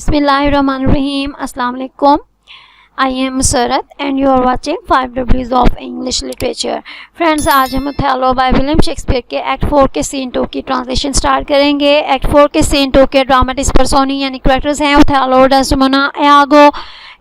Bismillahirrahmanirrahim. Assalamu alaikum. I am Sarat and you are watching 5 W's of English Literature. Friends, आज हम Othello by William Shakespeare के act 4 के scene 2 की translation start करेंगे। Act 4 के scene 2 के dramatic पर्सोनी यानी कैरेक्टर्स हैं ओथेलो, डेस्डेमोना, इयागो,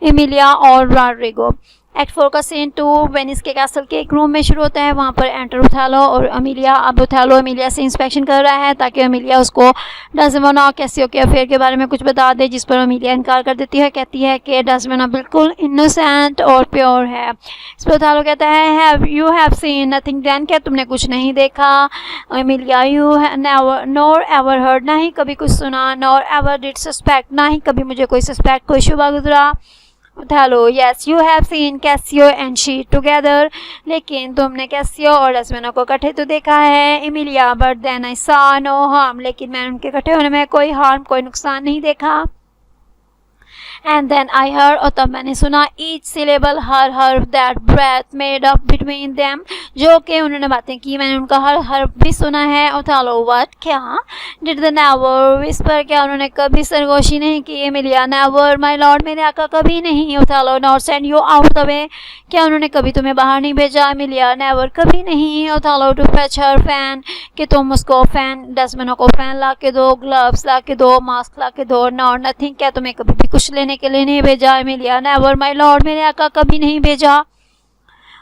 एमिलिया और रॉड्रिगो। एक्ट 4 का सीन 2 वेनिस के कैसल के एक रूम में शुरू होता है। वहाँ पर एंटर ओथेलो और एमिलिया। अब ओथेलो एमिलिया से इंस्पेक्शन कर रहा है ताकि एमिलिया उसको डेस्डेमोना कैसियो के अफेयर के बारे में कुछ बता दे, जिस पर एमिलिया इनकार कर देती है। कहती है कि डेस्डेमोना बिल्कुल इनोसेंट और प्योर है। इस पर ओथेलो कहता है you have seen nothing then, क्या तुमने कुछ नहीं देखा? Emilia you never nor ever heard, ना ही कभी कुछ सुना, नोर एवर डिड सस्पेक्ट, ना ही कभी मुझे कोई सस्पेक्ट कोई शुबा गुजरा। Othello yes you have scene Casio and she together, लेकिन तुमने कैसियो और डेस्डेमोना को इकट्ठे तो देखा है। Emilia but then I saw no harm, लेकिन मैंने उनके इकट्ठे होने में कोई हार्म कोई नुकसान नहीं देखा। एंड देन आई हर्ड, और तब मैंने सुना, ईच सिलेबल हर हर्फ that breath made up between them, जो कि उन्होंने बातें की मैंने उनका हर हर्फ भी सुना है। ओथेलो व्हाट, क्या? डिड द नेवर विस्पर, क्या उन्होंने कभी सरगोशी नहीं की? एमिलिया नेवर माय लॉर्ड, मेरे आका कभी नहीं। Othello not send you out the way, क्या उन्होंने कभी तुम्हें बाहर नहीं भेजा? एमिलिया नेवर, कभी नहीं। Othello to fetch her fan, कि तुम उसको फैन डेस्डेमोना को फैन ला के दो, ग्लव्स ला के दो, मास्क ला के दो। नॉट नथिंग, क्या तुम्हें कभी भी कुछ लेने के लिए नहीं भेजा? एमिलिया नेवर माय लॉर्ड, मेरे आका कभी नहीं भेजा।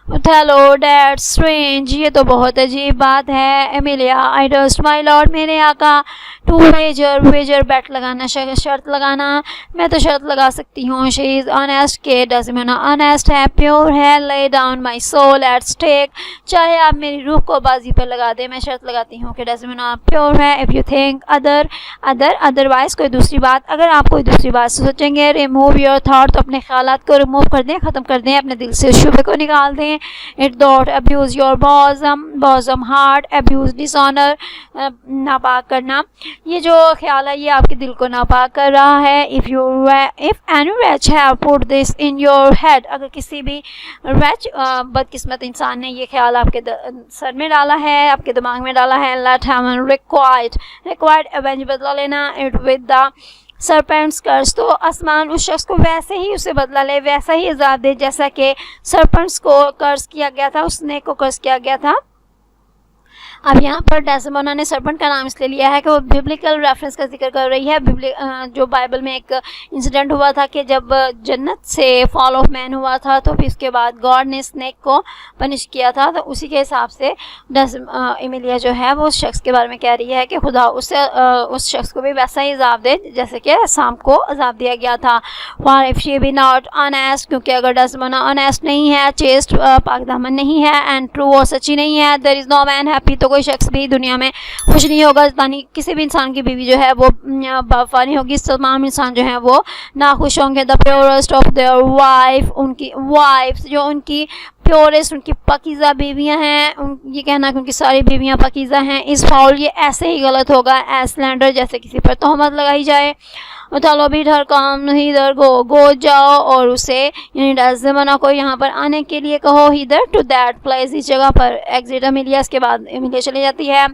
ओथेलो दैट्स स्ट्रेंज, ये तो बहुत अजीब बात है। Emilia I dust my lord, मेरे आका। टू वेजर, वेजर बैट लगाना, शर्त लगाना, मैं तो शर्त लगा सकती हूँ। शी इज़ ऑनेस्ट, के डेस्डेमोना ऑनेस्ट है, प्योर है। Lay down my soul at stake, चाहे आप मेरी रूह को बाजी पर लगा दे, मैं शर्त लगाती हूँ कि डेस्डेमोना प्योर है। इफ़ यू थिंक अदरवाइज, कोई दूसरी बात, अगर आप कोई दूसरी बात सोचेंगे, रिमूव योर थॉट, तो अपने ख्यालात को रिमूव कर दें, ख़त्म कर दें, अपने दिल से शुबे को निकाल दें। It don't abuse your bosom heart, abuse dishonour, नापाक करना, ये जो ख्याल है ये आपके दिल को नापाक कर रहा है। If any wretch have put this in your head, अगर किसी भी रैच बदकिस्मत इंसान ने ये ख्याल आपके सर में डाला है, आपके दिमाग में डाला है, लेट हेवन रिक्वायर्ड एवेंज, बदला लेना, इट विद द सरपेंट्स कर्स, तो आसमान उस शख्स को वैसे ही उसे बदला ले, वैसा ही इज़ाब दे जैसा कि सरपेंट्स को कर्स किया गया था, उस स्नेक को कर्स किया गया था। अब यहाँ पर डेस्डेमोना ने सर्पेंट का नाम इसलिए लिया है कि वो बिब्लिकल रेफरेंस का जिक्र कर रही है। जो बाइबल में एक इंसिडेंट हुआ था कि जब जन्नत से फॉल ऑफ मैन हुआ था तो फिर उसके बाद गॉड ने स्नेक को पनिश किया था, तो उसी के हिसाब से एमिलिया जो है वो उस शख्स के बारे में कह रही है कि खुदा उस शख्स को भी वैसा ही अजाब दे जैसे कि शाम को अजाब दिया गया था। For if she be not honest, क्योंकि अगर डेस्डेमोना ऑनेस्ट नहीं है, चेस्ट पाकदामन नहीं है, एंड ट्रू और सच्ची नहीं है, there is no man happy, तो कोई शख्स भी दुनिया में खुश नहीं होगा। यानी किसी भी इंसान की बीवी जो है वो वफा नहीं होगी, तमाम इंसान जो है वो नाखुश होंगे। The purest of their wife, उनकी वाइफ्स जो उनकी प्योरेस्ट, उनकी पकीज़ा बीवियां हैं, ये कहना कि उनकी सारी बीवियां पकीज़ा हैं, इस फाउल, ये ऐसे ही गलत होगा एज स्लैंडर, जैसे किसी पर तोहमत लगाई जाए। ओथेलो भी डर काम नहीं, इधर गो जाओ और उसे यानी डेस्डेमोना को यहाँ पर आने के लिए कहो, इधर टू दैट प्लेस, इस जगह पर। एग्जिट एमिलिया, इसके बाद एमिलिया चली जाती है।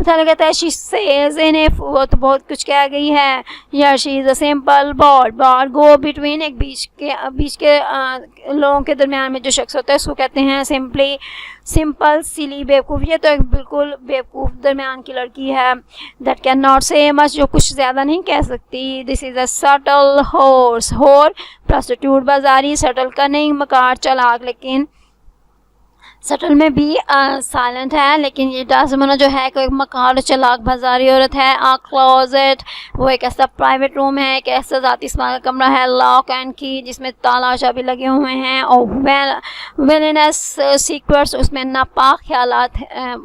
ओथेलो कहता है शी सेज इनफ, वो तो बहुत कुछ कह गई है। यार she is a simple bawd go between, एक बीच के लोगों के दरमियान में जो शख्स होता है उसको कहते हैं सिंपली, सिंपल, सिली, बेवकूफ़, ये तो एक बिल्कुल बेवकूफ़ दरमियान की लड़की है। दैट कैन नॉट से मच, जो कुछ ज़्यादा नहीं कह सकती। This is a subtle horse, होर प्रोस्टिट्यूट, बाजारी, सटल का नहीं, मकार, चलाक, लेकिन सटल में भी साइलेंट है, लेकिन ये डेस्डेमोना जो है कोई मकार चलाक बाजारी औरत है। आ क्लोजेट, वो एक ऐसा प्राइवेट रूम है, एक ऐसा ज़ाती इस्तेमाल का कमरा है, लॉक एंड की, जिसमें ताला चाबी लगे हुए हैं, और विलनेस सीक्रेट्स, उसमें नापाक ख्यालात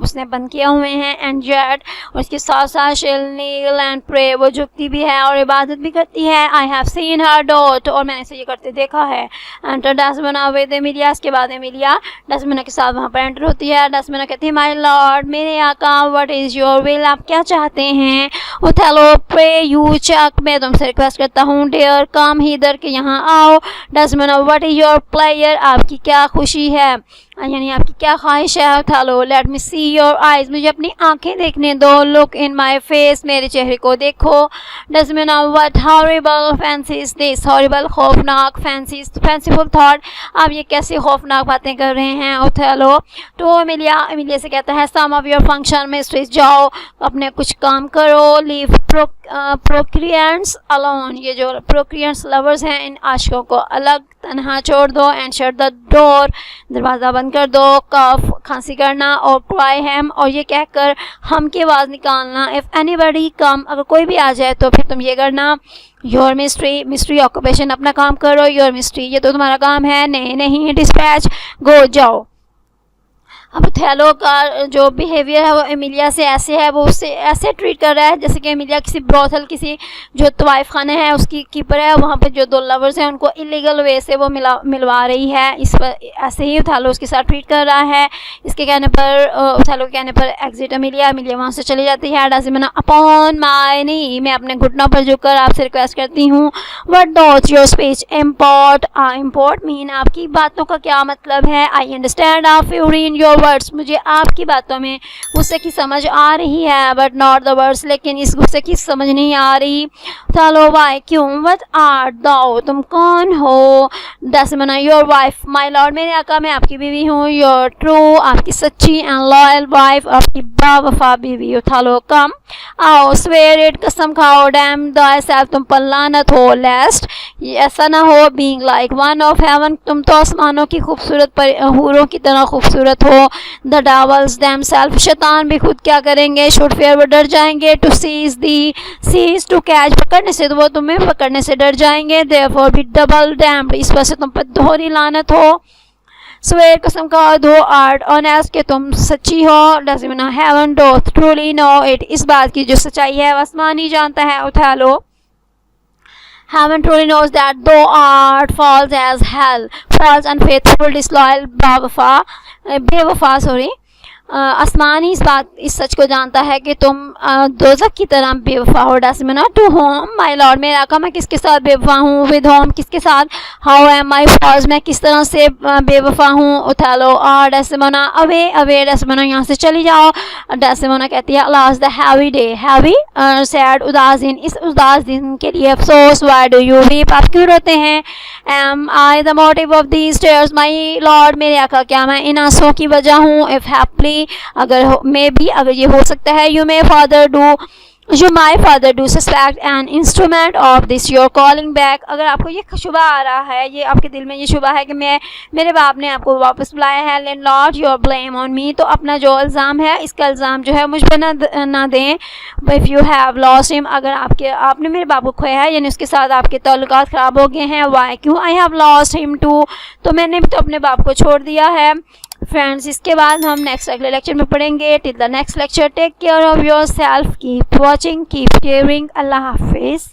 उसने बंद किए हुए हैं। एंड जेट, और इसके साथ साथ शेल नील एंड प्रे, वो झुकती भी है और इबादत भी करती है। I have seen her dot, और मैंने इसे ये करते देखा है। एंटर डेस्डेमोना विद एमिलिया, इसके बाद एमिलिया डेस्डेमोना के साथ साथ वहाँ पर एंटर होती है। डेस्डेमोना कहती है माय लॉर्ड, मेरे आका, व्हाट इज़ योर विल, आप क्या चाहते हैं। ओथेलो, प्रे यू चक, मैं तुमसे रिक्वेस्ट करता हूँ, डेयर कम हिदर, के यहाँ आओ। Desdemona, what is your player, आपकी क्या खुशी है, यानी आपकी क्या ख्वाहिश है। Othello, let me see your eyes, मुझे अपनी आंखें देखने दो। लुक इन माई फेस, मेरे चेहरे को देखो। Desdemona, what horrible fancy is this, horrible खौफनाक, फैंसी फैंसीफुल थॉट, आप ये कैसी खौफनाक बातें कर रहे हैं। ओथेलो तो एमिलिया से कहता है सम ऑफ योर फंक्शन मिस्ट्रीज, जाओ अपने कुछ काम करो। लीव प्रोक्रिएंट्स अलोन, ये जो प्रोक्रिएंट्स लवर्स हैं, इन आशिकों को अलग तन्हा छोड़ दो। एंड शट द डोर, दरवाज़ा बंद कर दो। कफ, खांसी करना, और क्राई हैम, और ये कहकर हम की आवाज़ निकालना। इफ़ एनीबडी कम, अगर कोई भी आ जाए तो फिर तुम ये करना। योर मिस्ट्री ऑक्यूपेशन, अपना काम करो। योर मिस्ट्री, ये तो तुम्हारा काम है। नहीं, डिस्पैच, गो, जाओ। अब ओथेलो का जो बिहेवियर है वो एमिलिया से ऐसे है, वो उससे ऐसे ट्रीट कर रहा है जैसे कि एमिलिया किसी ब्रोथल, किसी जो तवाइफ खाना है उसकी कीपर है, वहाँ पे जो दो लवर्स हैं उनको इलीगल वे से वो मिलवा रही है। इस पर ऐसे ही ओथेलो उसके साथ ट्रीट कर रहा है। इसके कहने पर, ओथेलो के कहने पर एग्जिट एमिलिया वहाँ से चली जाती है। डेस्डेमोना, अपॉन माय नी, मैं अपने घुटनों पर झुककर आपसे रिक्वेस्ट करती हूँ। What dose your speech import, import mean, आपकी बातों का क्या मतलब है। I understand of fury in your words, मुझे आपकी बातों में गुस्से की समझ आ रही है। बट नॉट द वर्ड्स, लेकिन इस गुस्से की समझ नहीं आ रही। ओथेलो, वाई, क्यों। व्हाट आर्ट दो, तुम कौन हो। Desdemona, your wife my lord, मेरे आका, मैं आपकी बीवी हूँ। योर ट्रू, आपकी सच्ची, एंड लॉयल वाइफ, आपकी बावफा बीवी। ओथेलो, कम, आओ। स्वेयर इट, कसम खाओ। डैम thyself, तुम पर लानत हो। लेस्ट, ये ऐसा ना हो। Being like one of haven, तुम तो आसमानों की खूबसूरत हूरों की तरह खूबसूरत हो। द डावल्स themselves, शैतान भी खुद क्या करेंगे। शुड फेयर, वो डर जाएंगे। टू सीज टू कैच, पकड़ने से, तो वो तुम्हें पकड़ने से डर जाएंगे। देयरफॉर बी डबल डैम्ड, इस वजह से तुम पर दोहरी लानत हो। स्वेयर, कसम का दो। आर्ट ऑनेस्ट, के तुम सच्ची हो। Desdemona, heaven doth truly know it, इस बात की जो सच्चाई है आसमान ही जानता है। Othello, Heaven truly knows that thou art false as hell, false, unfaithful, disloyal, बेवफा, आसमान ही इस सच को जानता है कि तुम दोज़ख की तरह बेवफा हो। Desdemona, to whom my lord, मेरे आका, मैं किसके साथ बेवफा हूँ। विद होम, किसके साथ। हाउ एम आई फॉल्स, मैं किस तरह से बेवफा हूँ। ओथेलो, डेस्डेमोना, अवे डेस्डेमोना, यहाँ से चली जाओ। डेस्डेमोना कहती है alas the heavy day, heavy sad, उदास दिन, इस उदास दिन के लिए अफसोस। वाई डू यू वीप, आप क्यों रोते हैं। Am I the motive of these tears my lord, मेरे आका, क्या मैं इन आंसुओं की वजह हूँ। इफ हैप्पली, अगर ये हो सकता है। You my father do suspect an instrument of this your calling back, अगर आपको ये शुबा आ रहा है, ये आपके दिल में ये शुबा है कि मेरे बाप ने आपको वापस बुलाया है। Let not your blame on me, तो अपना जो इल्ज़ाम है, इसका इल्ज़ाम जो है मुझ पर ना दें। If you have lost him, अगर आपने मेरे बाप को खोया है, यानी उसके साथ आपके ताल्लुकात ख़राब हो गए हैं। वाई, क्यों। I have lost him too, तो मैंने भी तो अपने बाप को छोड़ दिया है। फ्रेंड्स, इसके बाद हम नेक्स्ट अगले लेक्चर में पढ़ेंगे। Till the next lecture, take care of yourself, keep watching, keep caring. अल्लाह हाफिज़।